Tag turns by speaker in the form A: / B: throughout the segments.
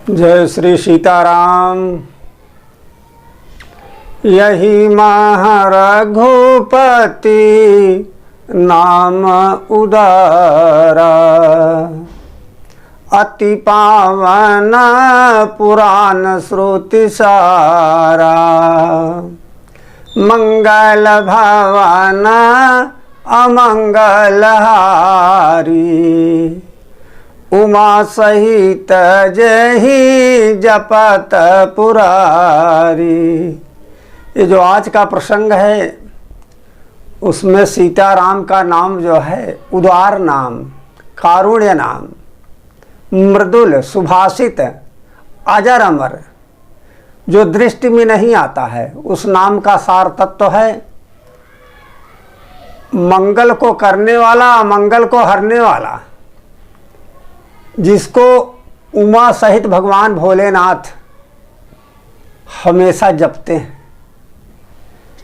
A: जय श्री सीताराम। यही महारघुपति नाम उदारा, अति पावन पुराण श्रुति सारा। मंगल भवन अमंगल हारी, उमा सहित जही जपत पुरारी। ये जो आज का प्रसंग है उसमें सीताराम का नाम जो है उदार नाम, कारुण्य नाम, मृदुल, सुभाषित, अजर अमर, जो दृष्टि में नहीं आता है, उस नाम का सार तत्व है मंगल को करने वाला, अमंगल को हरने वाला, जिसको उमा सहित भगवान भोलेनाथ हमेशा जपते हैं।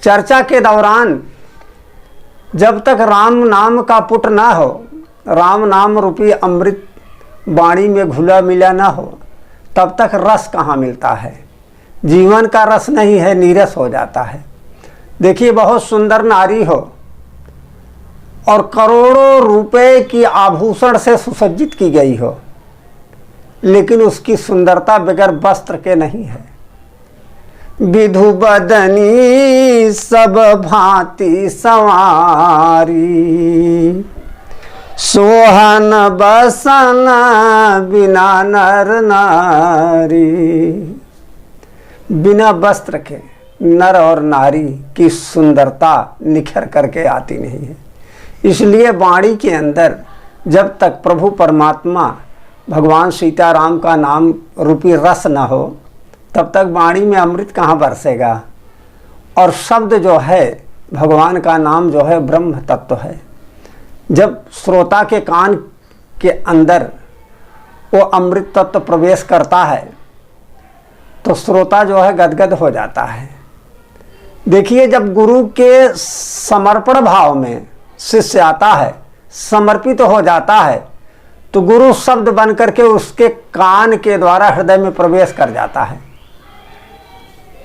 A: चर्चा के दौरान जब तक राम नाम का पुट ना हो, राम नाम रूपी अमृत वाणी में घुला मिला ना हो, तब तक रस कहाँ मिलता है। जीवन का रस नहीं है, नीरस हो जाता है। देखिए, बहुत सुंदर नारी हो और करोड़ों रुपए की आभूषण से सुसज्जित की गई हो, लेकिन उसकी सुंदरता बगैर वस्त्र के नहीं है। विधु बदनी सब भांति संवारी, सोहन बसन बिना नर नारी। बिना वस्त्र के नर और नारी की सुंदरता निखर करके आती नहीं है। इसलिए वाणी के अंदर जब तक प्रभु परमात्मा भगवान सीताराम का नाम रूपी रस न हो, तब तक वाणी में अमृत कहाँ बरसेगा। और शब्द जो है भगवान का नाम जो है ब्रह्म तत्व है। जब श्रोता के कान के अंदर वो अमृत तत्व प्रवेश करता है तो श्रोता जो है गदगद हो जाता है। देखिए, जब गुरु के समर्पण भाव में शिष्य आता है, समर्पित हो जाता है, तो गुरु शब्द बन करके उसके कान के द्वारा हृदय में प्रवेश कर जाता है।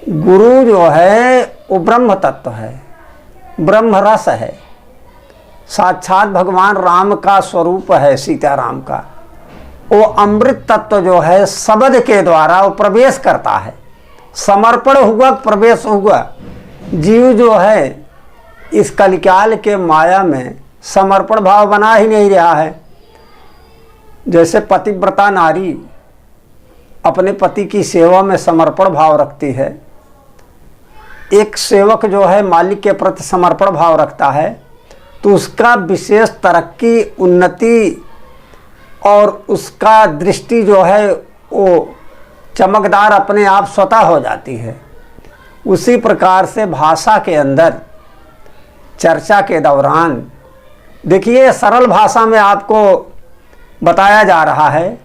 A: गुरु जो है वो ब्रह्म तत्व है, ब्रह्म रस है, साक्षात भगवान राम का स्वरूप है सीताराम का। वो अमृत तत्व जो है शब्द के द्वारा वो प्रवेश करता है। समर्पण हुआ, प्रवेश हुआ। जीव जो है इस कलिकाल के माया में समर्पण भाव बना ही नहीं रहा है। जैसे पतिव्रता नारी अपने पति की सेवा में समर्पण भाव रखती है, एक सेवक जो है मालिक के प्रति समर्पण भाव रखता है, तो उसका विशेष तरक्की, उन्नति और उसका दृष्टि जो है वो चमकदार अपने आप स्वतः हो जाती है। उसी प्रकार से भाषा के अंदर चर्चा के दौरान देखिए, सरल भाषा में आपको बताया जा रहा है।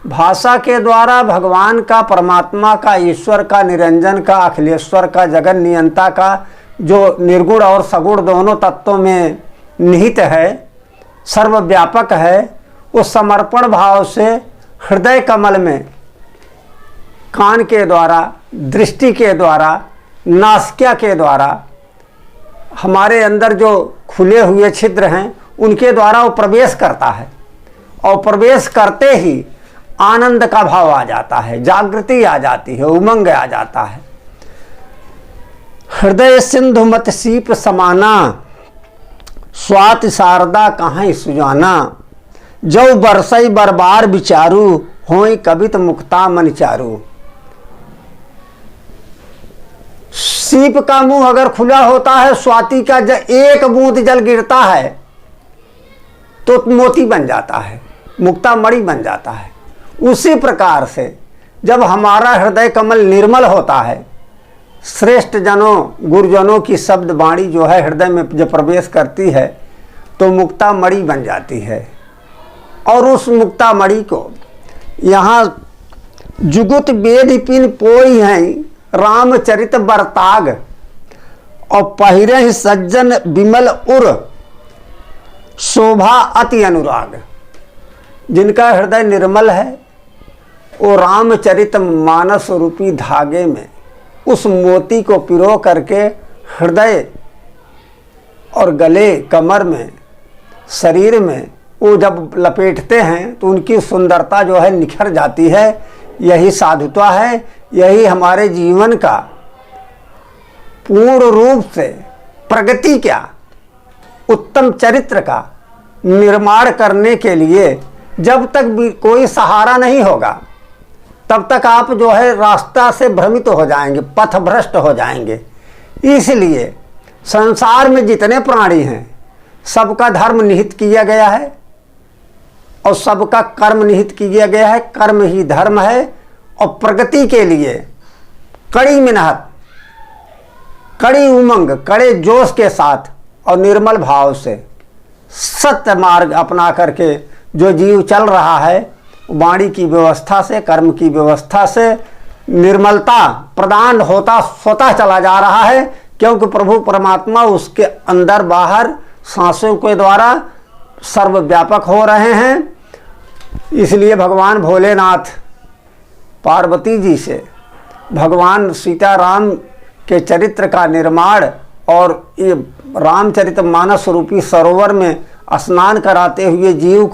A: भाषा के द्वारा भगवान का, परमात्मा का, ईश्वर का, निरंजन का, अखिलेश्वर का, जगन नियंता का, जो निर्गुण और सगुण दोनों तत्वों में निहित है, सर्वव्यापक है, वो समर्पण भाव से हृदय कमल में कान के द्वारा, दृष्टि के द्वारा, नासिका के द्वारा, हमारे अंदर जो खुले हुए छिद्र हैं उनके द्वारा वो प्रवेश करता है। और प्रवेश करते ही आनंद का भाव आ जाता है, जागृति आ जाती है, उमंग आ जाता है। हृदय सिंधु मत सीप समाना, स्वाति शारदा कहाँ सुजाना। जो बरसई बरबार विचारू, होई कवित मुक्ता मन चारू। सीप का मुंह अगर खुला होता है, स्वाति का एक बूंद जल गिरता है तो मोती बन जाता है, मुक्ता मणि बन जाता है। उसी प्रकार से जब हमारा हृदय कमल निर्मल होता है, श्रेष्ठ जनों, गुरुजनों की शब्द वाणी जो है हृदय में जब प्रवेश करती है, तो मुक्ता मणि बन जाती है। और उस मुक्ता मणि को यहाँ जुगुत वेद पिन पोई हैं, रामचरित बरताग, और पहिरे सज्जन विमल उर, शोभा अति अनुराग। जिनका हृदय निर्मल है, वो रामचरित मानस रूपी धागे में उस मोती को पिरो करके हृदय और गले, कमर में, शरीर में वो जब लपेटते हैं तो उनकी सुंदरता जो है निखर जाती है। यही साधुता है, यही हमारे जीवन का पूर्ण रूप से प्रगति क्या, उत्तम चरित्र का निर्माण करने के लिए जब तक भी कोई सहारा नहीं होगा तब तक आप जो है रास्ता से भ्रमित हो जाएंगे, पथभ्रष्ट हो जाएंगे। इसलिए संसार में जितने प्राणी हैं सबका धर्म निहित किया गया है और सबका कर्म निहित किया गया है। कर्म ही धर्म है और प्रगति के लिए कड़ी मेहनत, कड़ी उमंग, कड़े जोश के साथ और निर्मल भाव से सत्य मार्ग अपना करके जो जीव चल रहा है, वाणी की व्यवस्था से, कर्म की व्यवस्था से निर्मलता प्रदान होता स्वतः चला जा रहा है, क्योंकि प्रभु परमात्मा उसके अंदर बाहर सांसों के द्वारा सर्वव्यापक हो रहे हैं। इसलिए भगवान भोलेनाथ पार्वती जी से भगवान सीताराम के चरित्र का निर्माण और ये रामचरित मानस रूपी सरोवर में स्नान कराते हुए जीव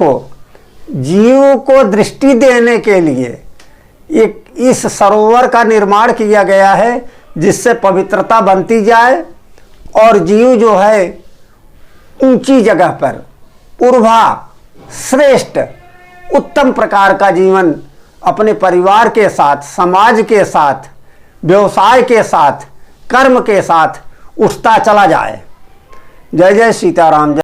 A: को दृष्टि देने के लिए एक इस सरोवर का निर्माण किया गया है, जिससे पवित्रता बनती जाए और जीव जो है ऊंची जगह पर उर्वा श्रेष्ठ उत्तम प्रकार का जीवन अपने परिवार के साथ, समाज के साथ, व्यवसाय के साथ, कर्म के साथ उठता चला जाए। जय जय सीताराम।